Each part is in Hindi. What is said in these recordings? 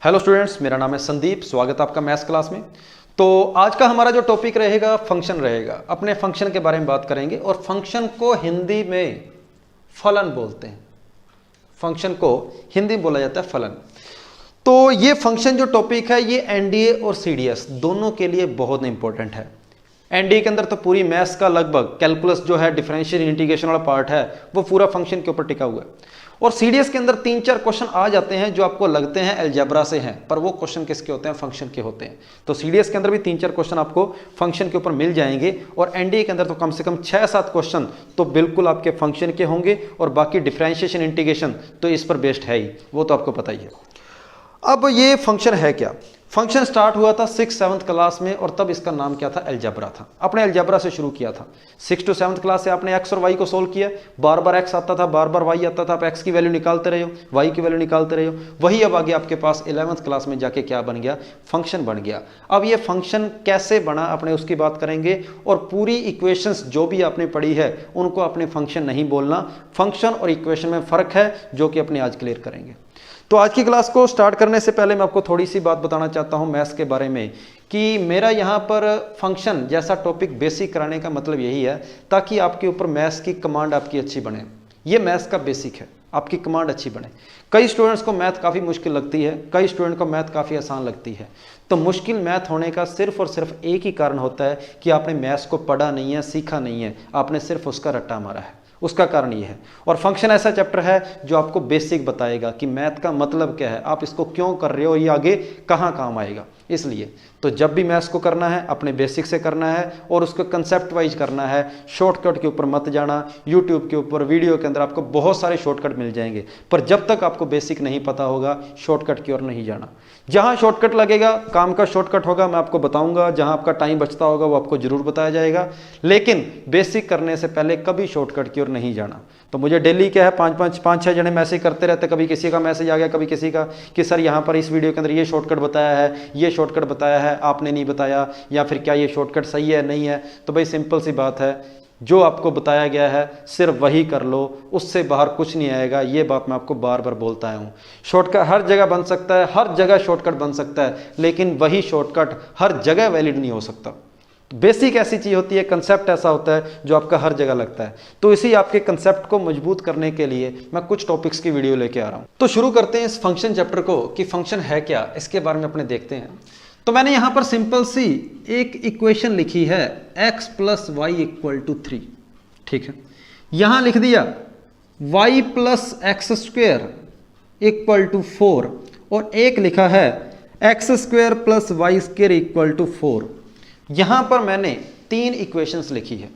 हेलो स्टूडेंट्स, मेरा नाम है संदीप। स्वागत है आपका मैथ्स क्लास में। तो आज का हमारा जो टॉपिक रहेगा फंक्शन रहेगा। अपने फंक्शन के बारे में बात करेंगे और फंक्शन को हिंदी में फलन बोलते हैं। फंक्शन को हिंदी में बोला जाता है फलन। तो ये फंक्शन जो टॉपिक है ये एनडीए और सीडीएस दोनों के लिए बहुत इंपॉर्टेंट है। एनडीए के अंदर तो पूरी मैथ्स का लगभग कैलकुलस जो है, डिफरेंशियल इंटीग्रेशन वाला पार्ट है, वो पूरा फंक्शन के ऊपर टिका हुआ है। और सीडीएस के अंदर 3-4 क्वेश्चन आ जाते हैं जो आपको लगते हैं अलजेब्रा से हैं, पर वो क्वेश्चन किसके होते हैं? फंक्शन के होते हैं। तो सीडीएस के अंदर भी 3-4 क्वेश्चन आपको फंक्शन के ऊपर मिल जाएंगे और एनडीए के अंदर तो कम से कम 6-7 क्वेश्चन तो बिल्कुल आपके फंक्शन के होंगे और बाकी डिफरेंशिएशन इंटीग्रेशन तो इस पर बेस्ड है ही, वो तो आपको पता ही है। अब ये फंक्शन है क्या? फंक्शन स्टार्ट हुआ था 6th-7th क्लास में और तब इसका नाम क्या था? अलजेब्रा था। अपने अलजेब्रा से शुरू किया था। 6th to 7th क्लास से आपने एक्स और वाई को सोल्व किया, बार बार एक्स आता था, बार बार वाई आता था, आप एक्स की वैल्यू निकालते रहे हो, वाई की वैल्यू निकालते रहे हो। वही अब आगे आपके पास 11th क्लास में जाके क्या बन गया? फंक्शन बन गया। अब ये फंक्शन कैसे बना अपने उसकी बात करेंगे और पूरी इक्वेशंस जो भी आपने पढ़ी है उनको अपने फंक्शन नहीं बोलना। फंक्शन और इक्वेशन में फर्क है जो कि अपने आज क्लियर करेंगे। तो आज की क्लास को स्टार्ट करने से पहले मैं आपको थोड़ी सी बात बताना चाहता हूं मैथ्स के बारे में कि मेरा यहां पर फंक्शन जैसा टॉपिक बेसिक कराने का मतलब यही है ताकि आपके ऊपर मैथ्स की कमांड आपकी अच्छी बने। ये मैथ्स का बेसिक है, आपकी कमांड अच्छी बने। कई स्टूडेंट्स को मैथ काफ़ी मुश्किल लगती है, कई स्टूडेंट को मैथ काफ़ी आसान लगती है। तो मुश्किल मैथ होने का सिर्फ और सिर्फ एक ही कारण होता है कि आपने मैथ्स को पढ़ा नहीं है, सीखा नहीं है, आपने सिर्फ उसका रट्टा मारा है। उसका कारण ये है। और फंक्शन ऐसा चैप्टर है जो आपको बेसिक बताएगा कि मैथ का मतलब क्या है, आप इसको क्यों कर रहे हो, ये आगे कहाँ काम आएगा। इसलिए तो जब भी मैथ्स को करना है अपने बेसिक से करना है और उसको कंसेप्ट वाइज करना है। शॉर्टकट के ऊपर मत जाना। यूट्यूब के ऊपर वीडियो के अंदर आपको बहुत सारे शॉर्टकट मिल जाएंगे, पर जब तक आपको बेसिक नहीं पता होगा शॉर्टकट की ओर नहीं जाना। जहां शॉर्टकट लगेगा, काम का शॉर्टकट होगा, मैं आपको बताऊंगा। जहां आपका टाइम बचता होगा वो आपको जरूर बताया जाएगा, लेकिन बेसिक करने से पहले कभी शॉर्टकट की ओर नहीं जाना। तो मुझे डेली क्या है 5-6 जने मैसेज करते रहते, कभी किसी का मैसेज आ गया, कभी किसी का कि सर यहाँ पर इस वीडियो के अंदर ये शॉर्टकट बताया है, ये शॉर्टकट बताया है, आपने नहीं बताया, या फिर क्या ये शॉर्टकट सही है नहीं है। तो भाई सिंपल सी बात है, जो आपको बताया गया है सिर्फ वही कर लो, उससे बाहर कुछ नहीं आएगा। ये बात मैं आपको बार बार बोलता आया हूँ। शॉर्टकट हर जगह बन सकता है, हर जगह शॉर्टकट बन सकता है, लेकिन वही शॉर्टकट हर जगह वैलिड नहीं हो सकता। बेसिक ऐसी चीज होती है, कंसेप्ट ऐसा होता है जो आपका हर जगह लगता है। तो इसी आपके कंसेप्ट को मजबूत करने के लिए मैं कुछ टॉपिक्स की वीडियो लेके आ रहा हूं। तो शुरू करते हैं इस फंक्शन चैप्टर को कि फंक्शन है क्या, इसके बारे में अपने देखते हैं। तो मैंने यहां पर सिंपल सी एक इक्वेशन लिखी है x + y = 3। ठीक है, यहां लिख दिया y + x² = 4 और एक लिखा है x² + y² = 4। यहां पर मैंने 3 इक्वेशंस लिखी है।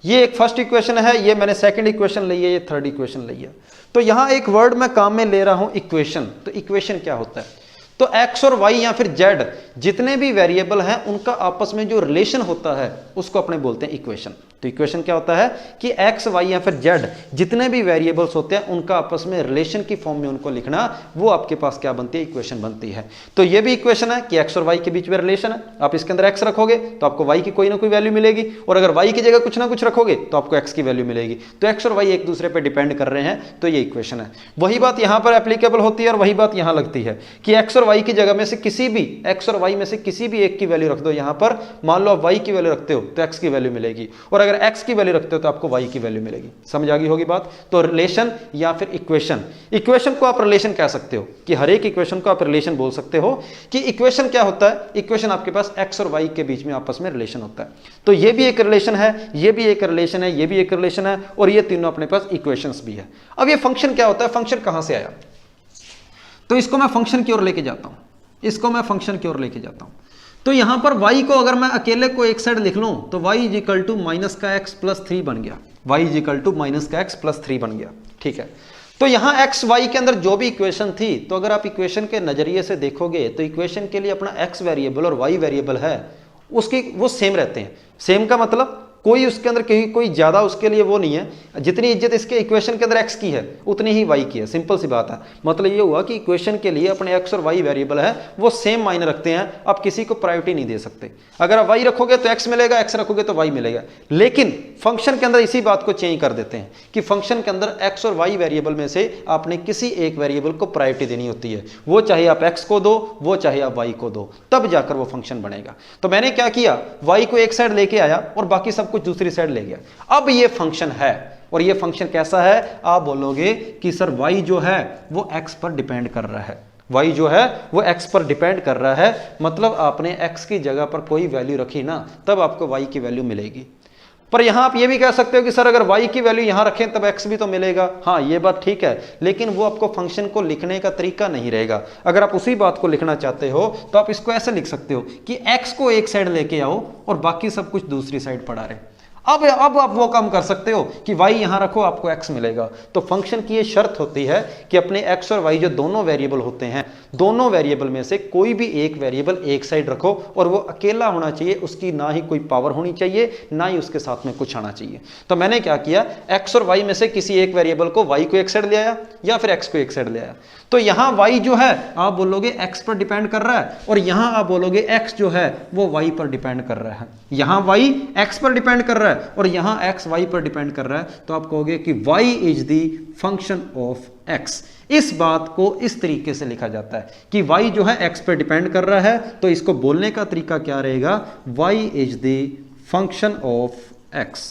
ये एक फर्स्ट इक्वेशन है, ये मैंने सेकंड इक्वेशन ली है, ये थर्ड इक्वेशन ली है। तो यहां एक वर्ड मैं काम में ले रहा हूं इक्वेशन। तो इक्वेशन क्या होता है? तो x और y या फिर z जितने भी वेरिएबल हैं उनका आपस में जो रिलेशन होता है उसको अपने बोलते हैं इक्वेशन। तो इक्वेशन क्या होता है कि x, y या फिर z जितने भी वेरिएबल्स होते हैं उनका आपस में रिलेशन की फॉर्म में उनको लिखना, वो आपके पास क्या बनती है? इक्वेशन बनती है। तो ये भी इक्वेशन है कि x और y के बीच में रिलेशन है। आप इसके अंदर x रखोगे तो आपको y की कोई ना कोई वैल्यू मिलेगी, और अगर y की जगह कुछ ना कुछ रखोगे तो आपको x की वैल्यू मिलेगी। तो x और y एक दूसरे पर डिपेंड कर रहे हैं, तो ये इक्वेशन है। वही बात यहां पर एप्लीकेबल होती है और वही बात यहां लगती है कि x और y की जगह में से किसी भी x और y में से किसी भी एक की वैल्यू रख दो। यहां पर मान लो आप y की वैल्यू रखते हो तो x की वैल्यू मिलेगी, और अगर x की वैल्यू रखते हो तो आपको y की वैल्यू मिलेगी। समझ आ गई होगी बात? तो रिलेशन या फिर इक्वेशन, इक्वेशन को आप रिलेशन कह सकते हो कि हर एक इक्वेशन को आप रिलेशन बोल सकते हो। कि इक्वेशन क्या होता है? इक्वेशन आपके पास x और y के बीच में आपस में रिलेशन होता है। तो ये भी एक रिलेशन है, ये भी एक रिलेशन है, ये भी एक रिलेशन है, और ये तीनों अपने पास इक्वेशंस भी है। अब ये फंक्शन क्या होता है? फंक्शन कहां से आया? तो इसको मैं फंक्शन की ओर लेके जाता हूं, इसको मैं फंक्शन की ओर लेके जाता हूं। तो यहां पर y को अगर मैं अकेले को एक साइड लिख लूं तो y = -x + 3 बन गया। y = -x + 3 बन गया। ठीक है, तो यहां x y के अंदर जो भी इक्वेशन थी, तो अगर आप इक्वेशन के नजरिए से देखोगे तो इक्वेशन के लिए अपना x वेरिएबल और y वेरिएबल है उसकी वो सेम रहते हैं। सेम का मतलब कोई उसके अंदर कोई ज़्यादा उसके लिए वो नहीं है। जितनी इज्जत इसके इक्वेशन के अंदर x की है उतनी ही y की है। सिंपल सी बात है। मतलब ये हुआ कि इक्वेशन के लिए अपने x और y वेरिएबल है वो सेम मायने रखते हैं, आप किसी को प्रायोरिटी नहीं दे सकते। अगर आप y रखोगे तो x मिलेगा, x रखोगे तो y मिलेगा। लेकिन फंक्शन के अंदर इसी बात को चेंज कर देते हैं कि फंक्शन के अंदर x और y वेरिएबल में से आपने किसी एक वेरिएबल को प्रायोरिटी देनी होती है, वो चाहे आप x को दो, वो चाहे आप y को दो, तब जाकर वो फंक्शन बनेगा। तो मैंने क्या किया, y को एक साइड लेके आया और बाकी सब कुछ दूसरी साइड ले गया। अब ये फंक्शन है, और ये फंक्शन कैसा है, आप बोलोगे कि सर y जो है वो x पर डिपेंड कर रहा है, y जो है वो x पर डिपेंड कर रहा है। मतलब आपने x की जगह पर कोई वैल्यू रखी ना, तब आपको y की वैल्यू मिलेगी। पर यहां आप ये भी कह सकते हो कि सर अगर y की वैल्यू यहां रखें तब x भी तो मिलेगा। हाँ, ये बात ठीक है, लेकिन वो आपको फंक्शन को लिखने का तरीका नहीं रहेगा। अगर आप उसी बात को लिखना चाहते हो तो आप इसको ऐसे लिख सकते हो कि x को एक साइड लेके आओ और बाकी सब कुछ दूसरी साइड पड़ा रहे। अब आप वो काम कर सकते हो कि y यहां रखो, आपको x मिलेगा। तो फंक्शन की ये शर्त होती है कि अपने x और y जो दोनों वेरिएबल होते हैं, दोनों वेरिएबल में से कोई भी एक वेरिएबल एक साइड रखो और वो अकेला होना चाहिए, उसकी ना ही कोई पावर होनी चाहिए, ना ही उसके साथ में कुछ आना चाहिए। तो मैंने क्या किया, x और y में से किसी एक वेरिएबल को y को एक साइड ले आया या फिर x को एक साइड ले आया। तो यहां y जो है आप बोलोगे x पर डिपेंड कर रहा है, और यहां आप बोलोगे x जो है वो y पर डिपेंड कर रहा है। यहां y x पर डिपेंड कर रहा है और यहां x y पर डिपेंड कर रहा है। तो आप कहोगे कि y is the function of x। इस बात को इस तरीके से लिखा जाता है कि y जो है x पर डिपेंड कर रहा है। तो इसको बोलने का तरीका क्या रहेगा, y is the function of x,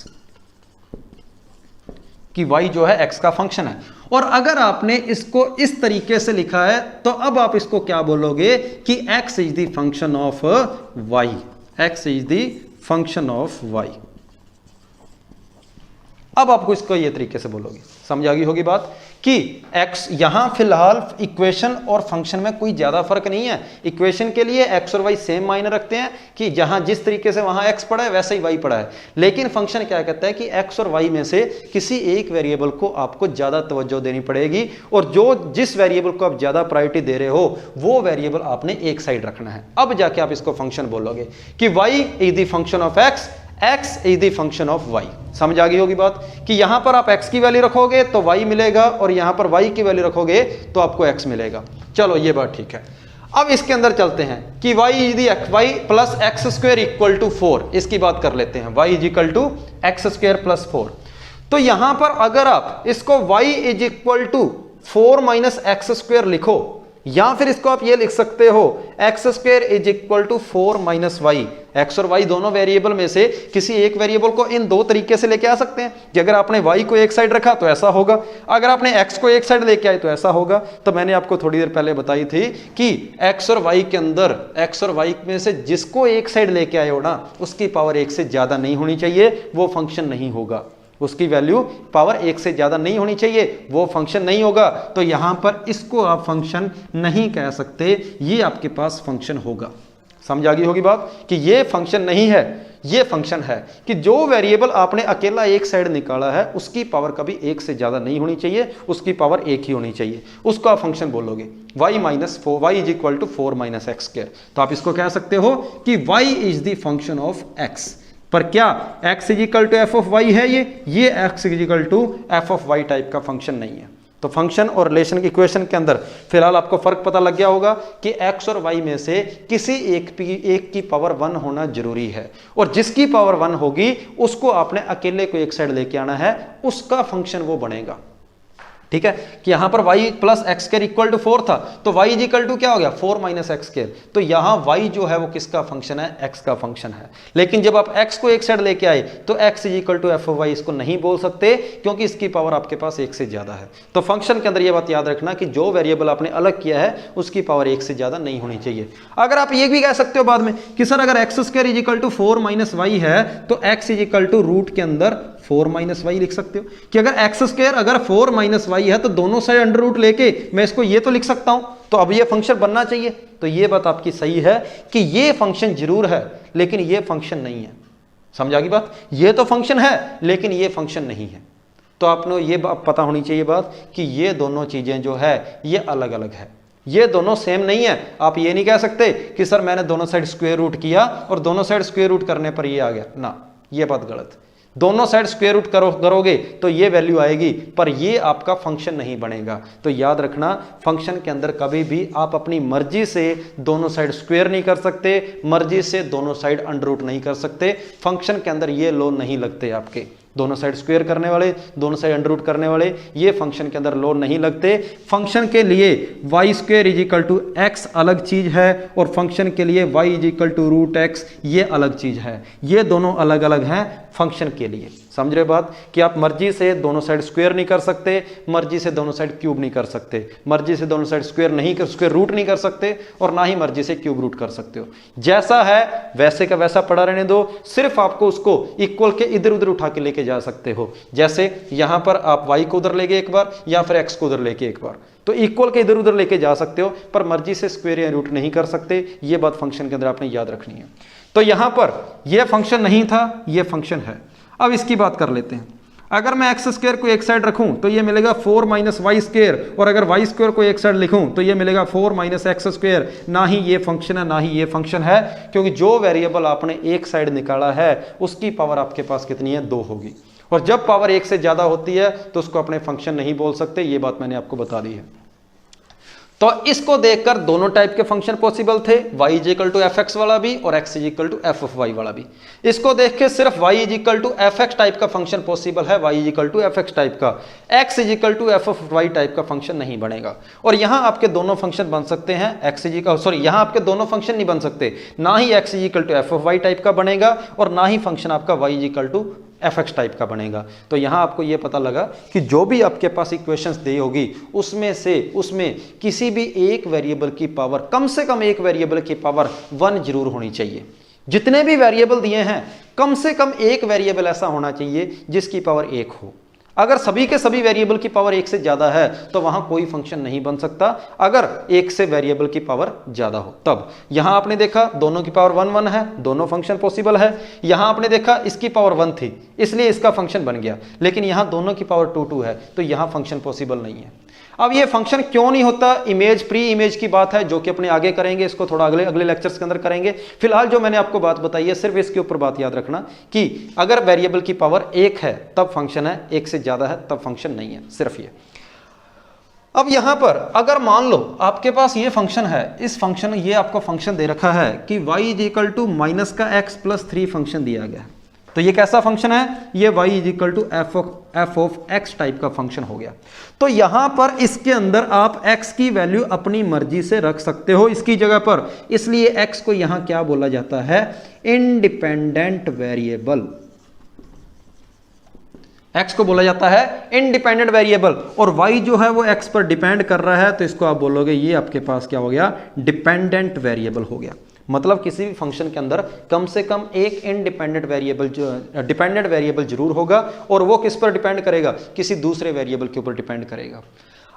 कि y जो है x का फंक्शन है। और अगर आपने इसको इस तरीके से लिखा है तो अब आप इसको क्या बोलोगे कि x is the function of y, x is the function of y। अब आपको इसको ये तरीके से बोलोगे, समझ आ गई होगी बात कि x यहां फिलहाल इक्वेशन और फंक्शन में कोई ज्यादा फर्क नहीं है। इक्वेशन के लिए x और y सेम मायने रखते हैं कि जहां जिस तरीके से वहां x पड़ा है वैसे ही y पड़ा है। लेकिन फंक्शन क्या कहता है कि x और y में से किसी एक वेरिएबल को आपको ज्यादा तवज्जो देनी पड़ेगी, और जो जिस वेरिएबल को आप ज्यादा प्रायोरिटी दे रहे हो वो वेरिएबल आपने एक साइड रखना है। अब जाके आप इसको फंक्शन बोलोगे कि y is the function of x, x is the function of y। समझ आ गई होगी बात कि यहां पर आप x की वैल्यू रखोगे तो y मिलेगा, और यहां पर y की वैल्यू रखोगे तो आपको x मिलेगा। चलो ये बात ठीक है। अब इसके अंदर चलते हैं कि y is the y plus x square equal to 4, इसकी बात कर लेते हैं। y is equal to x square plus 4। तो यहां पर अगर आप इसको y is equal to 4 minus x square लिखो, या फिर इसको आप ये लिख सकते हो x square is equal to 4 minus y. X और वाई दोनों वेरिएबल में से किसी एक वेरिएबल को इन दो तरीके से लेके आ सकते हैं कि अगर आपने वाई को एक साइड रखा तो ऐसा होगा, अगर आपने एक्स को एक साइड लेके आए तो ऐसा होगा। तो मैंने आपको थोड़ी देर पहले बताई थी कि एक्स और वाई के अंदर एक्स और वाई में से जिसको एक साइड लेके आए हो ना, उसकी पावर एक से ज्यादा नहीं होनी चाहिए, वो फंक्शन नहीं होगा। उसकी वैल्यू पावर एक से ज्यादा नहीं होनी चाहिए, वो फंक्शन नहीं होगा। तो यहां पर इसको आप फंक्शन नहीं कह सकते, ये आपके पास फंक्शन होगा। समझ आ गई होगी बात कि ये फंक्शन नहीं है, ये फंक्शन है कि जो वेरिएबल आपने अकेला एक साइड निकाला है उसकी पावर कभी एक से ज्यादा नहीं होनी चाहिए, उसकी पावर एक ही होनी चाहिए, उसको आप फंक्शन बोलोगे। y minus 4 y is equal to 4 minus x square. तो आप इसको कह सकते हो कि y is the function of x। पर क्या x is equal to f of y है? ये x is equal to f of y type का फंक्शन नहीं है। तो फंक्शन और रिलेशन की इक्वेशन के अंदर फिलहाल आपको फर्क पता लग गया होगा कि x और y में से किसी एक की पावर 1 होना जरूरी है, और जिसकी पावर 1 होगी उसको आपने अकेले को एक साइड लेके आना है, उसका फंक्शन वो बनेगा। ठीक है कि यहां पर y plus x square equal to 4 था, तो y इज इक्वल टू क्या हो गया 4 माइनस एक्स स्क्वायर। तो यहां y जो है वो किसका फंक्शन है? x का फंक्शन है। लेकिन जब आप x को एक साइड लेके आए तो x is equal to f of y, इसको नहीं बोल सकते क्योंकि इसकी पावर आपके पास एक से ज्यादा है। तो फंक्शन के अंदर ये बात याद रखना कि जो वेरिएबल आपने अलग किया है उसकी पावर एक से ज्यादा नहीं होनी चाहिए। अगर आप ये भी कह सकते हो बाद में कि सर अगर x square is equal to 4 minus y है तो x is equal to root के अंदर 4 माइनस वाई लिख सकते हो कि अगर एक्स स्क्वायर अगर 4 माइनस वाई है तो दोनों साइड अंडर रूट लेके मैं इसको ये तो लिख सकता हूं, तो अब ये फंक्शन बनना चाहिए। तो ये बात आपकी सही है कि ये फंक्शन जरूर है लेकिन ये फंक्शन नहीं है। समझ आ गई बात? ये तो फंक्शन है लेकिन ये फंक्शन नहीं है। तो आपने ये पता होनी चाहिए बात कि ये दोनों चीजें जो है ये अलग अलग है, ये दोनों सेम नहीं है। आप ये नहीं कह सकते कि सर मैंने दोनों साइड स्क्वायर रूट किया और दोनों साइड स्क्वायर रूट करने पर ये आ गया ना, ये बात गलत है। दोनों साइड स्क्वायर रूट करोगे तो ये वैल्यू आएगी, पर ये आपका फंक्शन नहीं बनेगा। तो याद रखना, फंक्शन के अंदर कभी भी आप अपनी मर्जी से दोनों साइड स्क्वायर नहीं कर सकते, मर्जी से दोनों साइड अंडर रूट नहीं कर सकते। फंक्शन के अंदर ये लॉ नहीं लगते आपके, दोनों साइड स्क्वायर करने वाले, दोनों साइड अंडर रूट करने वाले, ये फंक्शन के अंदर लॉ नहीं लगते। फंक्शन के लिए y square is equal to x अलग चीज है, और फंक्शन के लिए y is equal to root x ये अलग चीज है। ये दोनों अलग अलग हैं फंक्शन के लिए। समझ रहे बात कि आप मर्जी से दोनों साइड स्क्वायर नहीं कर सकते, मर्जी से दोनों साइड क्यूब नहीं कर सकते, मर्जी से दोनों साइड स्क्वायर रूट नहीं कर सकते, और ना ही मर्जी से क्यूब रूट कर सकते हो। जैसा है वैसे का वैसा पड़ा रहने दो, सिर्फ आपको उसको इक्वल के इधर उधर उठा के लेके जा सकते हो। जैसे यहां पर आप y को उधर लेके एक बार, या फिर x को उधर लेके एक बार, तो इक्वल के इधर उधर लेके जा सकते हो, पर मर्जी से स्क्वायर या रूट नहीं कर सकते। ये बात फंक्शन के अंदर आपने याद रखनी है। तो यहां पर यह फंक्शन नहीं था, यह फंक्शन है। अब इसकी बात कर लेते हैं। अगर मैं एक्स स्क्वायर को एक साइड रखूं तो ये मिलेगा 4 माइनस वाई स्क्वायर, और अगर वाई स्क्वायर को एक साइड लिखूं तो ये मिलेगा 4 माइनस एक्स स्क्वायर। ना ही ये फंक्शन है, ना ही ये फंक्शन है, क्योंकि जो वेरिएबल आपने एक साइड निकाला है उसकी पावर आपके पास कितनी है, 2 होगी। और जब पावर 1 से ज्यादा होती है तो उसको अपने फंक्शन नहीं बोल सकते। ये बात मैंने आपको बता दी है। तो इसको देखकर दोनों टाइप के फंक्शन पॉसिबल थे, y is equal to f x वाला भी और x is equal to f of y वाला भी। इसको देख के सिर्फ y is equal to f x type का फंक्शन पॉसिबल है, y is equal to f x type का, x is equal to f of y type का फंक्शन नहीं बनेगा। और यहां आपके दोनों फंक्शन बन सकते हैं, यहां आपके दोनों फंक्शन नहीं बन सकते, ना ही x is equal to f of y type का बनेगा, और ना ही फंक्शन आपका y is equal to f x type का बनेगा। तो यहां आपको यह पता लगा कि जो भी आपके पास इक्वेशंस दी होगी उसमें किसी भी एक वेरिएबल की पावर, कम से कम एक वेरिएबल की पावर 1 जरूर होनी चाहिए। जितने भी वेरिएबल दिए हैं कम से कम एक वेरिएबल ऐसा होना चाहिए जिसकी पावर 1 हो। अगर सभी के सभी वेरिएबल की पावर 1 से ज्यादा है तो वहां कोई फंक्शन नहीं बन सकता, अगर 1 से वेरिएबल की पावर ज्यादा हो तब। यहां आपने देखा दोनों की पावर 1 1 है, दोनों फंक्शन पॉसिबल है। यहां आपने देखा इसकी पावर 1 थी इसलिए इसका फंक्शन बन गया, लेकिन यहां दोनों की पावर 2 2 है तो यहां फंक्शन पॉसिबल नहीं है। अब ये फंक्शन क्यों नहीं होता, इमेज प्री इमेज की बात है जो कि अपने आगे करेंगे, इसको थोड़ा अगले लेक्चर्स के अंदर करेंगे। फिलहाल जो मैंने आपको बात बताई है सिर्फ इसके ऊपर बात याद रखना कि अगर वेरिएबल की पावर 1 है तब फंक्शन है, 1 से ज्यादा है तब फंक्शन नहीं है, सिर्फ ये। अब यहां पर अगर मान लो आपके पास ये फंक्शन है, इस फंक्शन ये आपको फंक्शन दे रखा है कि y is equal to minus का x प्लस 3 फंक्शन दिया गया है, तो ये कैसा फंक्शन है, ये y is equal to f of x type का फंक्शन हो गया। तो यहां पर इसके अंदर आप x की वैल्यू अपनी मर्जी से रख सकते हो इसकी जगह पर, इसलिए x को यहां क्या बोला जाता है, इंडिपेंडेंट वेरिएबल। x को बोला जाता है इंडिपेंडेंट वेरिएबल, और y जो है वो x पर डिपेंड कर रहा है, तो इसको आप बोलोगे ये आपके पास क्या हो गया, डिपेंडेंट वेरिएबल हो गया। मतलब किसी भी फंक्शन के अंदर कम से कम एक डिपेंडेंट वेरिएबल जरूर होगा, और वो किस पर डिपेंड करेगा, किसी दूसरे वेरिएबल के ऊपर डिपेंड करेगा।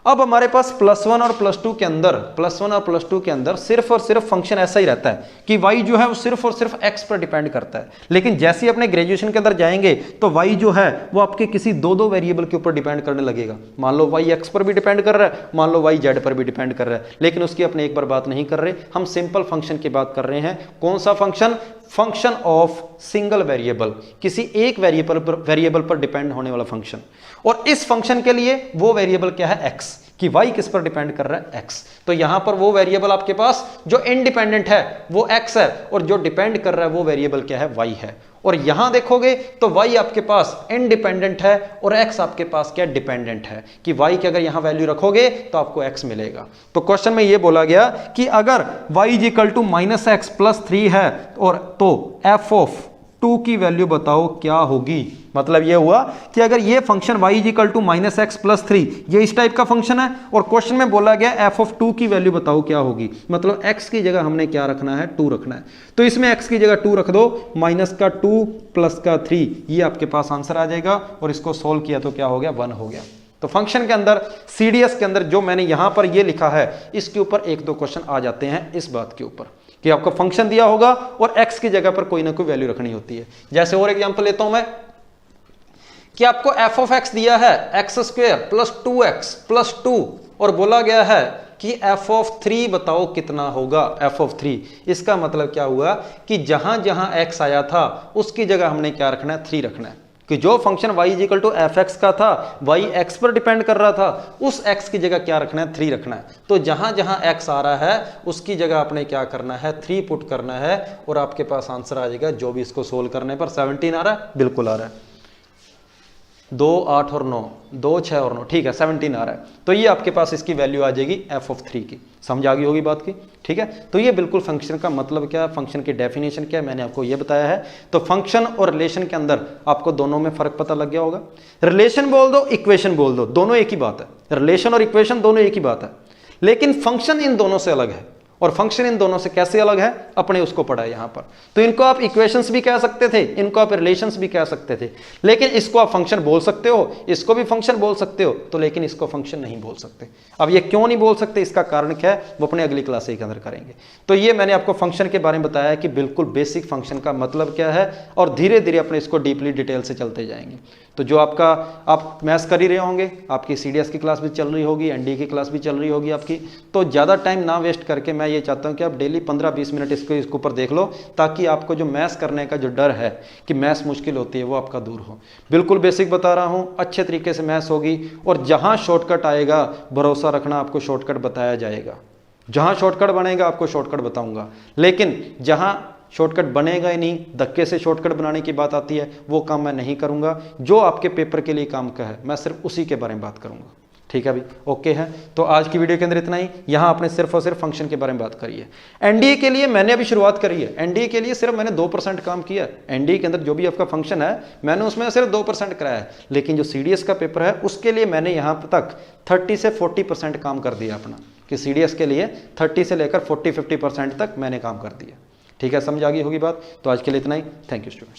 अब हमारे पास +1 और +2 के अंदर सिर्फ और सिर्फ फंक्शन ऐसा ही रहता है कि y जो है वो सिर्फ और सिर्फ x पर डिपेंड करता है, लेकिन जैसे ही अपने ग्रेजुएशन के अंदर जाएंगे तो y जो है वो आपके किसी दो वेरिएबल के ऊपर डिपेंड करने लगेगा। मान लो y x पर भी डिपेंड कर रहा है, मान लो y z पर भी डिपेंड कर रहा है, लेकिन उसकी अपने एक बार बात नहीं कर रहे, हम सिंपल फंक्शन की बात कर रहे हैं। कौन सा function, function of single variable, किसी एक वेरिएबल पर डिपेंड होने वाला फंक्शन। और इस फंक्शन के लिए वो वेरिएबल क्या है, x, कि y किस पर डिपेंड कर रहा है, x। तो यहां पर वो वेरिएबल आपके पास जो इंडिपेंडेंट है वो x है, और जो डिपेंड कर रहा है वो वेरिएबल क्या है, y है। और यहां देखोगे तो y आपके पास इंडिपेंडेंट है और x आपके पास क्या डिपेंडेंट है, कि y की अगर यहां वैल्यू रखोगे तो आपको x मिलेगा। तो क्वेश्चन में ये बोला गया कि अगर y is equal to minus x plus 3 है, और तो f ऑफ 2 की वैल्यू बताओ क्या होगी। मतलब ये हुआ कि अगर ये function y is equal to minus x plus 3 ये इस टाइप का फंक्शन है, और क्वेश्चन में बोला गया f ऑफ 2 की वैल्यू बताओ क्या होगी। मतलब x की जगह हमने क्या रखना है, 2 रखना है, तो इसमें x की जगह 2 रख दो, माइनस का 2 प्लस का 3, ये आपके पास आंसर आ जाएगा। और इसको सोल्व किया तो क्या हो गया, 1 हो गया। तो फंक्शन के अंदर CDS के अंदर जो मैंने यहां पर ये लिखा है इसके ऊपर 1-2 क्वेश्चन आ जाते हैं इस बात के ऊपर कि आपको फंक्शन दिया होगा और x की जगह पर कोई ना कोई वैल्यू रखनी होती है। जैसे और एग्जांपल लेता हूं मैं कि आपको f ऑफ x दिया है x square plus 2x plus 2, और बोला गया है कि f ऑफ 3 बताओ कितना होगा, f ऑफ 3। इसका मतलब क्या हुआ कि जहां जहां x आया था उसकी जगह हमने क्या रखना है, 3 रखना है। कि जो function y is equal to f x का था, y x पर डिपेंड कर रहा था, उस x की जगह क्या रखना है, 3 रखना है। तो जहां जहां x आ रहा है उसकी जगह आपने क्या करना है, 3 पुट करना है और आपके पास आंसर आ जाएगा जो भी इसको सोल्व करने पर 17 आ रहा है, बिल्कुल आ रहा है। 2, 8 और 9, 2, 6 और 9, ठीक है 17 आ रहा है। तो ये आपके पास इसकी वैल्यू आ जाएगी f ऑफ 3 की। समझ आ गई होगी बात की, ठीक है। तो ये बिल्कुल फंक्शन का मतलब क्या है, फंक्शन की डेफिनेशन क्या है, मैंने आपको ये बताया है। तो फंक्शन और रिलेशन के अंदर आपको दोनों में फर्क पता लग गया होगा। रिलेशन बोल दो, इक्वेशन बोल दो, दोनों एक ही बात है। रिलेशन और इक्वेशन दोनों एक ही बात है, लेकिन फंक्शन इन दोनों से अलग है। और फंक्शन इन दोनों से कैसे अलग है, अपने उसको पढ़ा है यहां पर। तो इनको आप इक्वेशंस भी कह सकते थे, इनको आप रिलेशंस भी कह सकते थे, लेकिन इसको आप फंक्शन बोल सकते हो, इसको भी फंक्शन बोल सकते हो, तो लेकिन इसको फंक्शन नहीं बोल सकते। अब ये क्यों नहीं बोल सकते, इसका कारण क्या है, वो अपने अगली क्लास के अंदर करेंगे। तो ये मैंने आपको फंक्शन के बारे में बताया कि बिल्कुल बेसिक फंक्शन का मतलब क्या है, और धीरे धीरे अपने इसको डीपली डिटेल से चलते जाएंगे। तो जो आपका आप मैथ्स कर ही रहे होंगे, आपकी सीडीएस की क्लास भी चल रही होगी, एनडीए की क्लास भी चल रही होगी आपकी, तो ज़्यादा टाइम ना वेस्ट करके मैं ये चाहता हूँ कि आप डेली 15-20 मिनट इसके ऊपर देख लो, ताकि आपको जो मैथ्स करने का जो डर है कि मैथ्स मुश्किल होती है वो आपका दूर हो। बिल्कुल बेसिक बता रहा हूँ, अच्छे तरीके से मैथ्स होगी, और जहाँ शॉर्टकट आएगा भरोसा रखना आपको शॉर्टकट बताया जाएगा। जहाँ शॉर्टकट बनेगा आपको शॉर्टकट बताऊँगा, लेकिन जहाँ शॉर्टकट बनेगा ही नहीं, धक्के से शॉर्टकट बनाने की बात आती है, वो काम मैं नहीं करूंगा। जो आपके पेपर के लिए काम का है मैं सिर्फ उसी के बारे में बात करूंगा, ठीक है अभी ओके है। तो आज की वीडियो के अंदर इतना ही। यहाँ आपने सिर्फ और सिर्फ फंक्शन के बारे में बात करी है। एनडीए के लिए मैंने अभी शुरुआत करी है, एनडीए के लिए सिर्फ मैंने 2% काम किया है। एनडीए के अंदर जो भी आपका फंक्शन है मैंने उसमें सिर्फ 2% कराया है, लेकिन जो सीडीएस का पेपर है उसके लिए मैंने यहाँ तक 30 से 40% काम कर दिया अपना, कि सीडीएस के लिए 30 से लेकर 40-50% तक मैंने काम कर दिया, ठीक है। समझ आ गई होगी बात। तो आज के लिए इतना ही। Thank you students.